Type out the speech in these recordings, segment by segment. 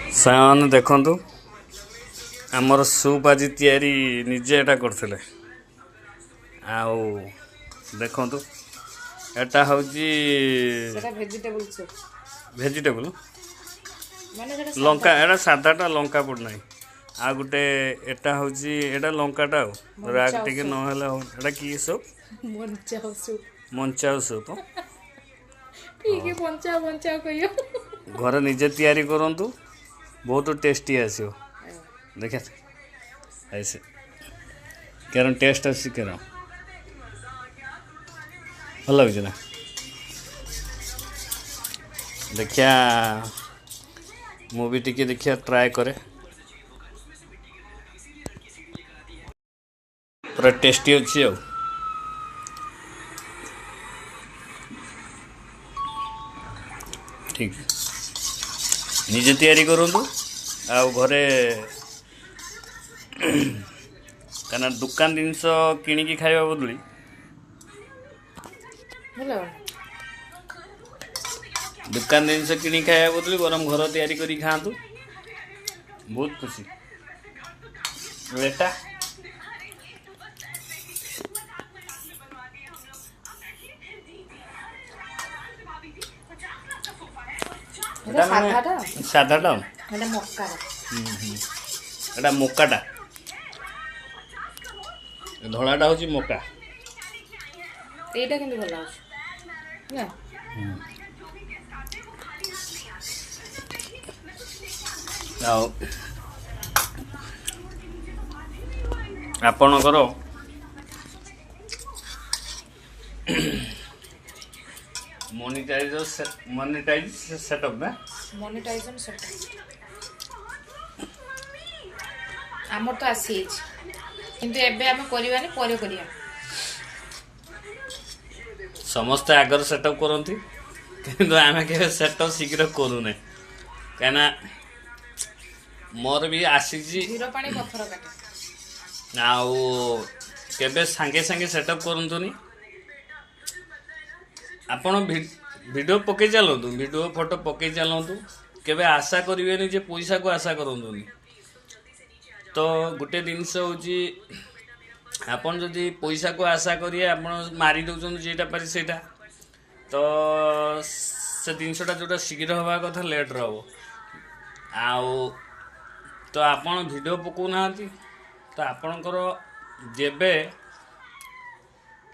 सामान देखंतु आमर सूप आज तैयारी निजे एटा करथिले आउ देखंतु एटा होची सेटा वेजिटेबल सूप वेजिटेबल माने सेटा लंका एटा सादाटा लंका पड़ नाही आ गुटे एटा होची एटा लंकाटा राग टिके न होला एटा की सूप मंचाउ सूप ठीक है पंचा कहियो घर निजे तैयारी करंतु बहुत टेस्टी आसो देखा ऐसे क्या टेस्ट अच्छी क्या भल लगे ना देखिया मूवी टिके देखिया ट्राए करे पूरा टेस्टी अच्छी आ ठीक निजे तैयारी करंतु आ घरे कहना दुकान जिनस किणिकी खाइबा बदली दुकान जिनस किणी खाइबा बदली गरम घर तैयारी करी खातु बहुत खुशी बेटा साधाटा एटा मकाटा धड़ाटा हूँ मका एटा केंदी भला अछि ना आपणकर मोनेटाइज सेटअप ना मोनेटाइजेशन सेटअप आमर तो आसी किंतु एबे हम करिवानी परे करिया समस्त आगर सेटअप करती किंतु आमे के सेटअप शीघ्र करू नै काना मोर भी आसी जीरो पानी पत्थर काटे आउ केबे संगे संगे सेटअप करंतुनी आपण वीडियो पके चलतु वीडियो फोटो पके चलतु केबे आशा करिवेनी जे पैसा को आशा करंतुनी तो गोटे जिनस होची आपन जदि पैसा को आशा करिए आपन मारी दउछन जेटा पारि सेटा तो से जिनसटा जोटा शीघ्र हवा कथा लेट रहबो आउ तो आपन वीडियो पकौ नांती तो आपनकर जेबे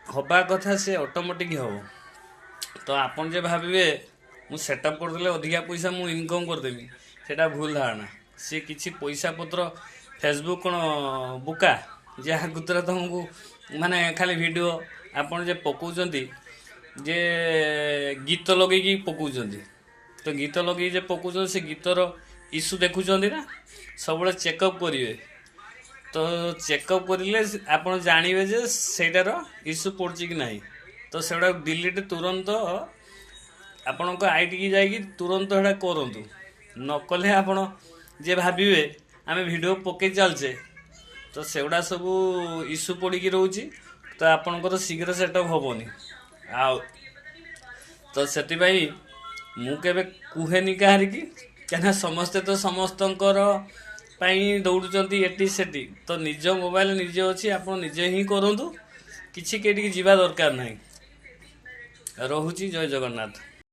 हवा कथा से ऑटोमेटिक हो तो आपन जे भाबिबे मु सेटअप कर देले अधिका पैसा मु इनकम कर देबी सेटा भूल धारणा से किछि पैसा पत्र फेसबुक कौन बुका जहाँ गुतरा तुमको माने खाली वीडियो आपन जे पकाउछंती जे गीत लगे पकाउछंती तो गीत लगे जे पकाउछंती से गीतर इश्यू देखुछंती ना सब चेकअप करिवे तो चेकअप करिले आपन जानिबे जे सेटार इश्यू पड़छि कि नाही तो सेटा डिलीट तुरंत आपन को आईडी की जाई तुरंत हेडा करंतु नकले आपन जे भाबिबे आमे वीडियो पके चलचे तो सेगुड़ा सब इश्यू पड़ी रोची तो आपणकर शीघ्र सेटअप हेनी आ तो से मुझे कहेनी कहार की क्या समस्ते तो समस्तंकर दौड़ुंट एटी सेटी तो निज मोबाइल निजे अच्छी आप निजे ही करूँ किसी के जीवा दरकार नहीं रोची जय जगन्नाथ।